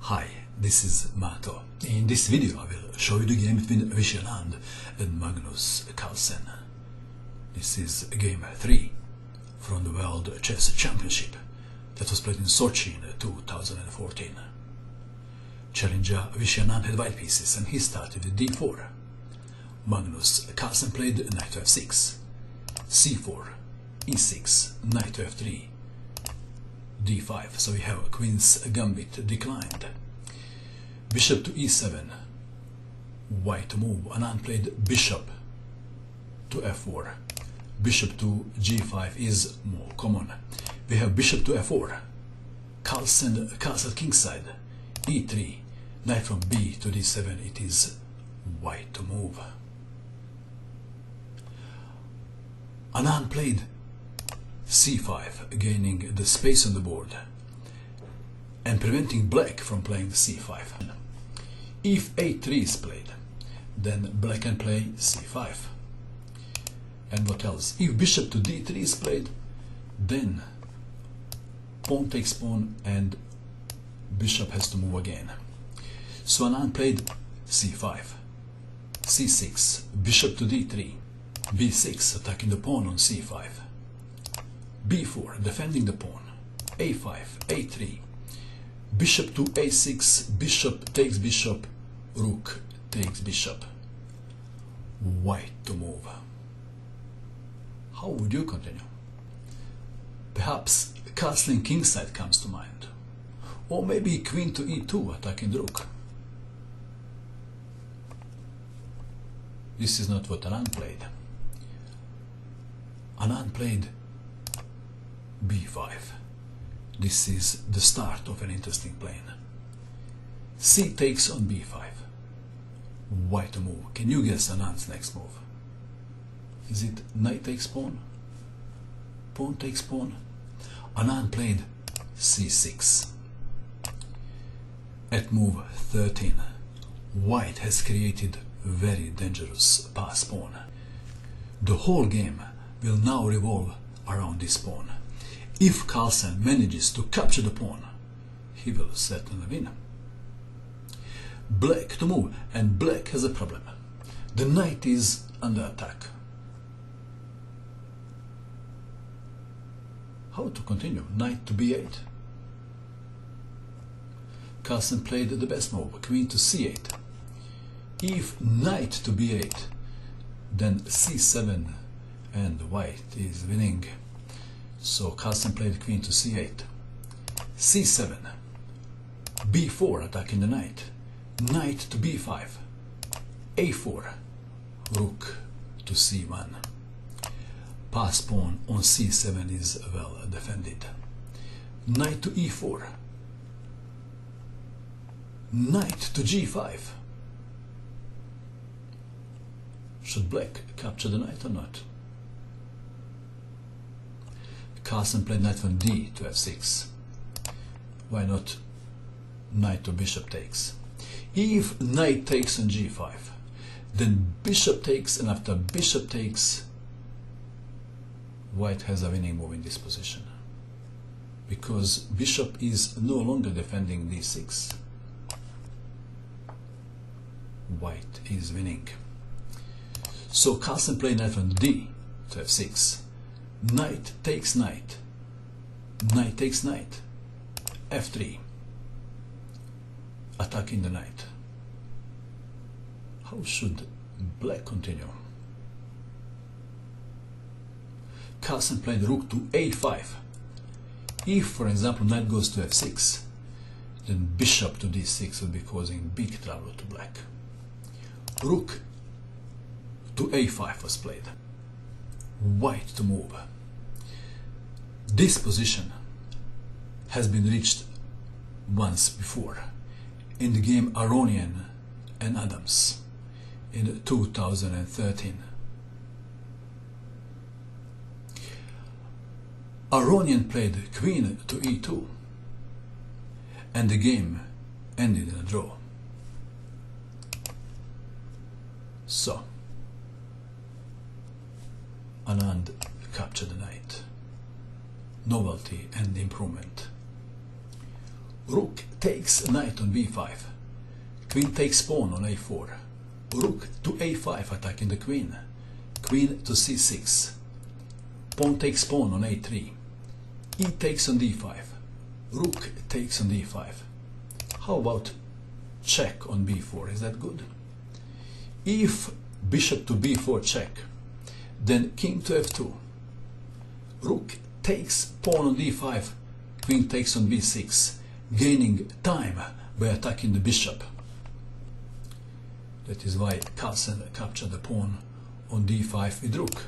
Hi, this is Mato. In this video I will show you the game between Vishy Anand and Magnus Carlsen. This is game 3 from the World Chess Championship that was played in Sochi in 2014. Challenger Vishy Anand had white pieces and he started with d4. Magnus Carlsen played knight to f6, c4, e6, knight to f3, d5, so we have a queen's gambit declined. Bishop to e7, white to move. Anand played bishop to f4. Bishop to g5 is more common. We have bishop to f4, Carlsen castle kingside, e3, knight from b to d7, it is white to move. Anand played c5, gaining the space on the board and preventing black from playing c5. If a3 is played, then black can play c5. And what else? If bishop to d3 is played, then pawn takes pawn and bishop has to move again. So Anand played c5, c6, bishop to d3, b6 attacking the pawn on c5, b4 defending the pawn, a5, a3, bishop to a6, bishop takes bishop, rook takes bishop, white to move. How would you continue? Perhaps castling kingside comes to mind, or maybe queen to e2 attacking the rook. This is not what Anand played. Anand played b5. This is the start of an interesting plane. C takes on b5. White to move. Can you guess Anand's next move? Is it knight takes pawn? Pawn takes pawn? Anand played c6. At move 13, white has created very dangerous pass pawn. The whole game will now revolve around this pawn. If Carlsen manages to capture the pawn, he will certainly win. Black to move, and black has a problem. The knight is under attack. How to continue? Knight to b8. Carlsen played the best move, queen to c8. If knight to b8, then c7 and white is winning. So Carlsen played queen to c8, c7, b4 attacking the knight, knight to b5, a4, rook to c1. Pass pawn on c7 is well defended. Knight to e4, knight to g5. Should black capture the knight or not? Carlsen played knight from d to f6. Why not knight to bishop takes? If knight takes on g5, then bishop takes, and after bishop takes, white has a winning move in this position, because bishop is no longer defending d6. White is winning. So Carlsen played knight from d to f6. Knight takes knight, knight takes knight, f3, attacking the knight. How should black continue? Carlsen played rook to a5. If, for example, knight goes to f6, then bishop to d6 will be causing big trouble to black. Rook to a5 was played. White to move. This position has been reached once before in the game Aronian and Adams in 2013. Aronian played queen to e2 and the game ended in a draw. So Anand captured the knight. Novelty and improvement. Rook takes knight on b5. Queen takes pawn on a4. Rook to a5 attacking the queen. Queen to c6. Pawn takes pawn on a3. E takes on d5. Rook takes on d5. How about check on b4? Is that good? If bishop to b4 check, then king to f2. Rook takes pawn on d5. Queen takes on b6, gaining time by attacking the bishop. That is why Carlsen captured the pawn on d5 with rook.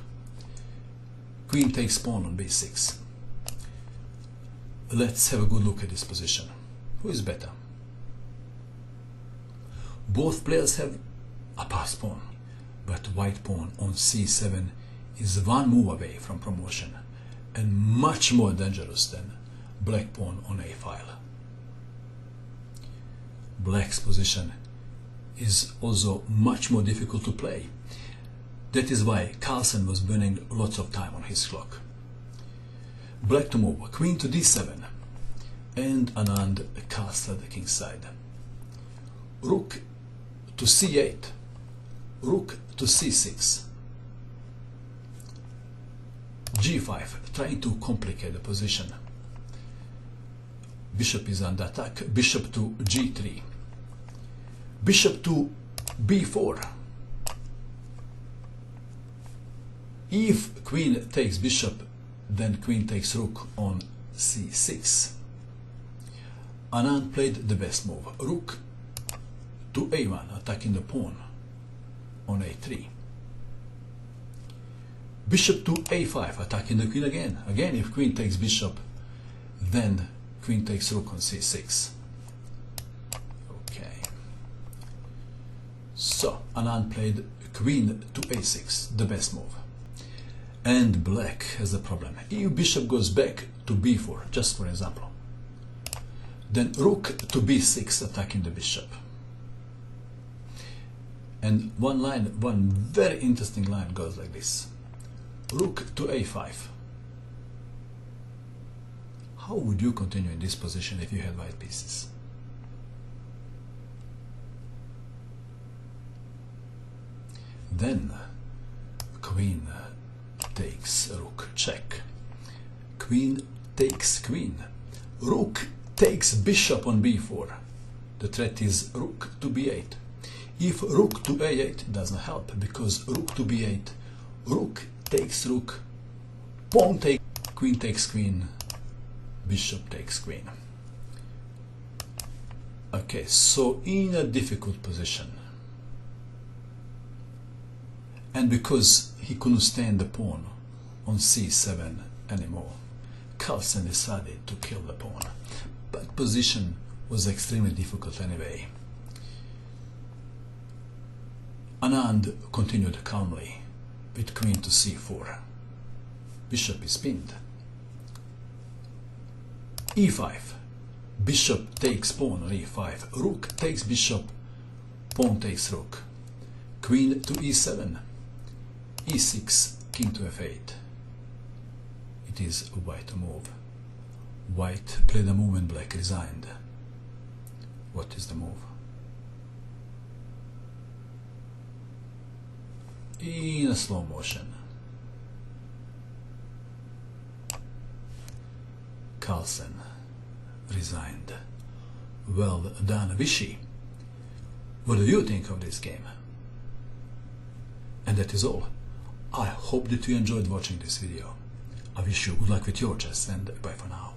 Queen takes pawn on b6. Let's have a good look at this position. Who is better? Both players have a passed pawn, but white pawn on c7 is one move away from promotion and much more dangerous than black pawn on a file. Black's position is also much more difficult to play. That is why Carlsen was burning lots of time on his clock. Black to move, queen to d7, and Anand castled the king's side. Rook to c8, rook to c6, g5, trying to complicate the position. Bishop is under attack, bishop to g3, bishop to b4. If queen takes bishop, then queen takes rook on c6. Anand played the best move, rook to a1, attacking the pawn on a3. Bishop to a5, attacking the queen again. Again, if queen takes bishop, then queen takes rook on c6. Okay. So, Anand played queen to a6, the best move. And black has a problem. If bishop goes back to b4, just for example, then rook to b6, attacking the bishop. And one very interesting line goes like this. Rook to a5. How would you continue in this position if you had white pieces? Then queen takes rook, check. Queen takes queen. Rook takes bishop on b4. The threat is rook to b8. If rook to a8 doesn't help, because rook to b8, rook takes rook, pawn takes, queen takes queen, bishop takes queen. Okay, so in a difficult position, and because he couldn't stand the pawn on c7 anymore, Carlsen decided to kill the pawn. But position was extremely difficult anyway. Anand continued calmly with queen to c4. Bishop is pinned. e5. Bishop takes pawn on e5. Rook takes bishop. Pawn takes rook. Queen to e7. e6. King to f8. It is white to move. White played a move and black resigned. What is the move? In a slow motion, Carlsen resigned. Well done, Vichy. What do you think of this game? And that is all. I hope that you enjoyed watching this video. I wish you good luck with your chess, and bye for now.